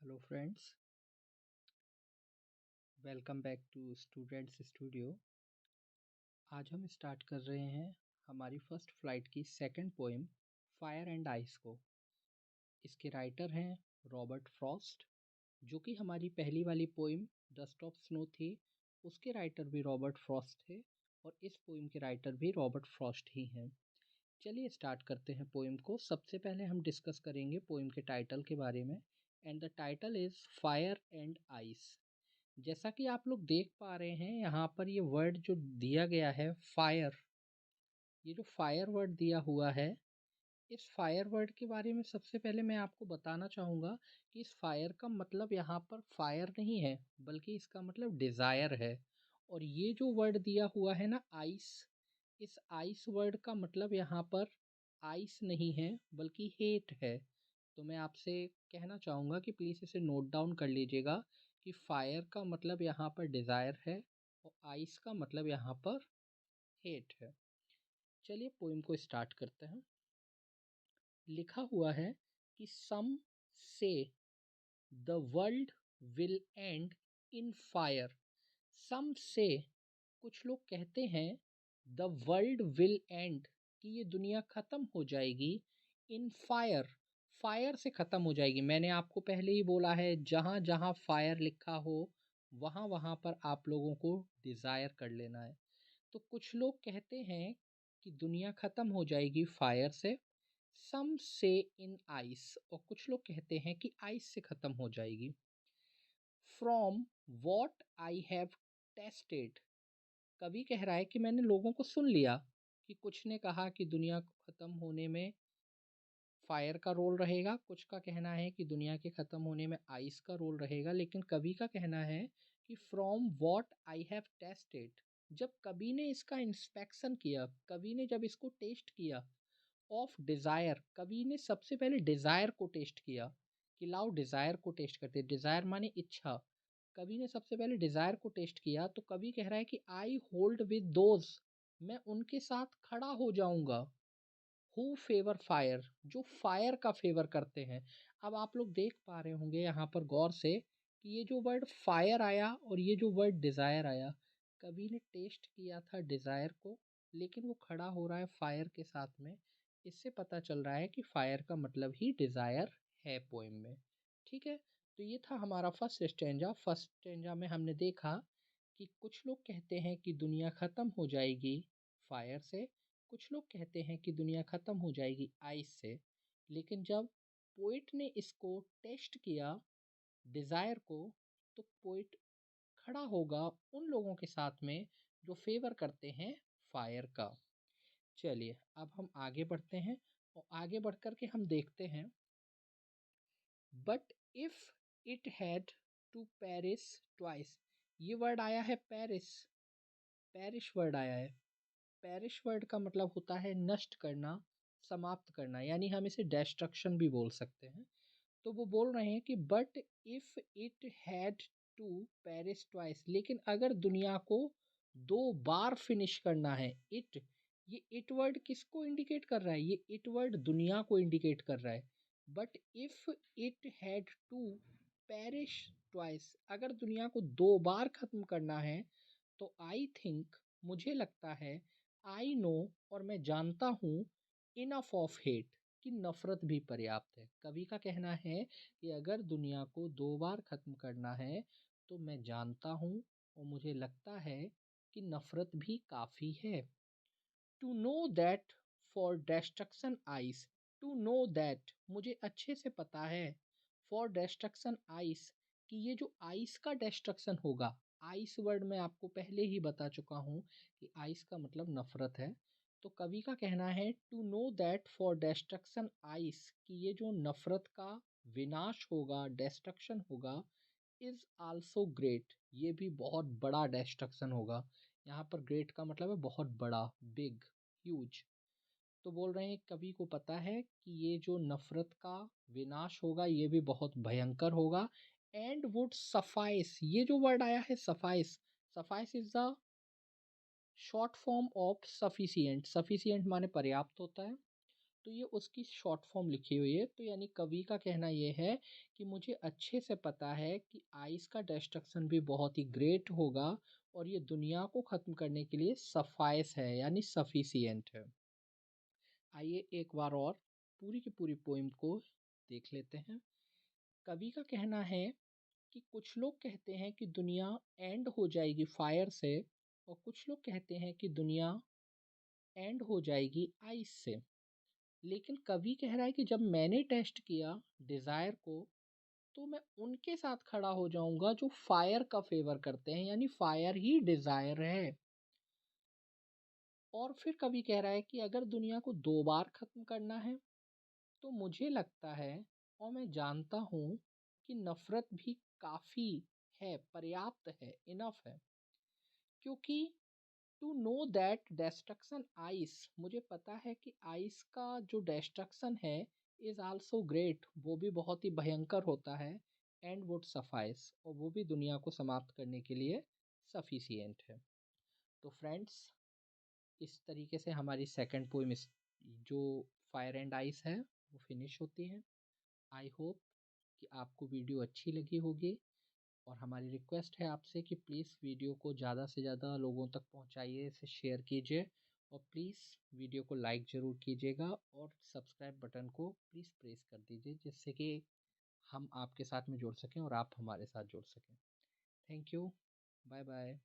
Hello friends, welcome back to students studio. आज हम start कर रहे हैं हमारी फर्स्ट फ्लाइट की second poem fire and ice को। इसके राइटर हैं रॉबर्ट फ्रॉस्ट, जो कि हमारी पहली वाली पोएम डस्ट ऑफ स्नो थी, उसके राइटर भी रॉबर्ट फ्रॉस्ट थे और इस पोएम के राइटर भी रॉबर्ट फ्रॉस्ट ही हैं। चलिए स्टार्ट करते हैं पोएम को। सबसे पहले हम डिस्कस करेंगे पोएम के टाइटल के बारे में, and the title is fire and ice. जैसा कि आप लोग देख पा रहे हैं यहाँ पर ये वर्ड जो दिया गया है फायर, ये जो फायर वर्ड दिया हुआ है, इस फायर वर्ड के बारे में सबसे पहले मैं आपको बताना चाहूँगा कि इस फायर का मतलब यहाँ पर फायर नहीं है, बल्कि इसका मतलब डिज़ायर है। और ये जो वर्ड दिया हुआ है ना आइस, इस आइस वर्ड का मतलब यहाँ पर आइस नहीं है बल्कि हेट है। तो मैं आपसे कहना चाहूँगा कि प्लीज़ इसे नोट डाउन कर लीजिएगा कि फायर का मतलब यहाँ पर डिज़ायर है और आइस का मतलब यहाँ पर हेट है। चलिए पोइम को स्टार्ट करते हैं। लिखा हुआ है कि some say the world will end in fire. Some say, कुछ लोग कहते हैं, द वर्ल्ड विल एंड, कि ये दुनिया ख़त्म हो जाएगी, इन फायर, फायर से ख़त्म हो जाएगी। मैंने आपको पहले ही बोला है जहाँ जहाँ फायर लिखा हो वहाँ वहाँ पर आप लोगों को डिज़ायर कर लेना है। तो कुछ लोग कहते हैं कि दुनिया ख़त्म हो जाएगी फायर से, सम से इन आइस, और कुछ लोग कहते हैं कि आइस से ख़त्म हो जाएगी। From what I have tested, कवि कह रहा है कि मैंने लोगों को सुन लिया कि कुछ ने कहा कि दुनिया ख़त्म होने में फायर का रोल रहेगा, कुछ का कहना है कि दुनिया के ख़त्म होने में आइस का रोल रहेगा, लेकिन कवि का कहना है कि from what I have tested, जब कवि ने इसका इंस्पेक्शन किया, कवि ने जब इसको टेस्ट किया, ऑफ डिज़ायर, कवि ने सबसे पहले डिज़ायर को टेस्ट किया कि लाओ डिज़ायर को टेस्ट करते, डिज़ायर माने इच्छा। कवि ने सबसे पहले डिज़ायर को टेस्ट किया, तो कवि कह रहा है कि आई होल्ड विद दोज, मैं उनके साथ खड़ा हो जाऊंगा, हु फेवर फायर, जो फायर का फेवर करते हैं। अब आप लोग देख पा रहे होंगे यहाँ पर गौर से कि ये जो वर्ड फायर आया और ये जो वर्ड डिज़ायर आया, कवि ने टेस्ट किया था डिज़ायर को, लेकिन वो खड़ा हो रहा है फायर के साथ में। इससे पता चल रहा है कि फायर का मतलब ही डिज़ायर है पोएम में। ठीक है, तो ये था हमारा फर्स्ट स्टेंजा। फर्स्ट स्टेंजा में हमने देखा कि कुछ लोग कहते हैं कि दुनिया ख़त्म हो जाएगी फायर से, कुछ लोग कहते हैं कि दुनिया ख़त्म हो जाएगी आइस से। लेकिन जब पोइट ने इसको टेस्ट किया डिज़ायर को, तो पोइट खड़ा होगा उन लोगों के साथ में जो फेवर करते हैं फायर का। चलिए अब हम आगे बढ़ते हैं और आगे बढ़ कर के हम देखते हैं, but if it had to perish twice, ये वर्ड आया है पेरिस, पेरिश वर्ड आया है। पेरिश वर्ड का मतलब होता है नष्ट करना, समाप्त करना, यानी हम इसे डेस्ट्रक्शन भी बोल सकते हैं। तो वो बोल रहे हैं कि but if it had to perish twice, लेकिन अगर दुनिया को दो बार फिनिश करना है, इट, ये इट वर्ड किसको इंडिकेट कर रहा है? ये इट वर्ड दुनिया को इंडिकेट कर रहा है। But if it had to perish twice, अगर दुनिया को दो बार ख़त्म करना है, तो आई थिंक, मुझे लगता है, आई नो, और मैं जानता हूँ, इनफ ऑफ हेट, कि नफ़रत भी पर्याप्त है। कवि का कहना है कि अगर दुनिया को दो बार ख़त्म करना है तो मैं जानता हूँ और मुझे लगता है कि नफ़रत भी काफ़ी है। To know that for destruction ice, to know that, मुझे अच्छे से पता है, फॉर डिस्ट्रक्शन आइस, कि ये जो आइस का डिस्ट्रक्शन होगा, आइस वर्ड मैं आपको पहले ही बता चुका हूँ कि आइस का मतलब नफ़रत है। तो कवि का कहना है to know that for destruction ice, कि ये जो नफ़रत का विनाश होगा, डिस्ट्रक्शन होगा, इज़ आल्सो ग्रेट, ये भी बहुत बड़ा डिस्ट्रक्शन होगा। यहाँ पर ग्रेट का मतलब है बहुत बड़ा, बिग, ह्यूज। तो बोल रहे हैं कवि को पता है कि ये जो नफ़रत का विनाश होगा ये भी बहुत भयंकर होगा। एंड वुड सफाइस, ये जो वर्ड आया है suffice, suffice is the short form of sufficient, sufficient माने पर्याप्त होता है। तो ये उसकी शॉर्ट फॉर्म लिखी हुई है। तो यानी कवि का कहना ये है कि मुझे अच्छे से पता है कि आइस का डिस्ट्रक्शन भी बहुत ही ग्रेट होगा और ये दुनिया को ख़त्म करने के लिए सफाइस है यानी सफिशियंट है। आइए एक बार और पूरी की पूरी पोइम को देख लेते हैं। कवि का कहना है कि कुछ लोग कहते हैं कि दुनिया एंड हो जाएगी फायर से और कुछ लोग कहते हैं कि दुनिया एंड हो जाएगी आइस से। लेकिन कवि कह रहा है कि जब मैंने टेस्ट किया डिज़ायर को तो मैं उनके साथ खड़ा हो जाऊंगा जो फायर का फेवर करते हैं यानी फायर ही डिज़ायर है। और फिर कवि कह रहा है कि अगर दुनिया को 2 बार ख़त्म करना है तो मुझे लगता है और मैं जानता हूँ कि नफ़रत भी काफ़ी है, पर्याप्त है, इनफ है। क्योंकि टू नो दैट डेस्ट्रक्शन आइस, मुझे पता है कि आइस का जो डेस्ट्रक्शन है इज़ आल्सो ग्रेट, वो भी बहुत ही भयंकर होता है। एंड वुड सफाइस, और वो भी दुनिया को समाप्त करने के लिए सफिशियंट है। तो फ्रेंड्स, इस तरीके से हमारी सेकंड पोइम जो फायर एंड आइस है वो फिनिश होती है। आई होप कि आपको वीडियो अच्छी लगी होगी और हमारी रिक्वेस्ट है आपसे कि प्लीज़ वीडियो को ज़्यादा से ज़्यादा लोगों तक पहुँचाइए, इसे शेयर कीजिए और प्लीज़ वीडियो को लाइक ज़रूर कीजिएगा और सब्सक्राइब बटन को प्लीज़ प्रेस कर दीजिए जिससे कि हम आपके साथ में जुड़ सकें और आप हमारे साथ जुड़ सकें। Thank you. Bye bye.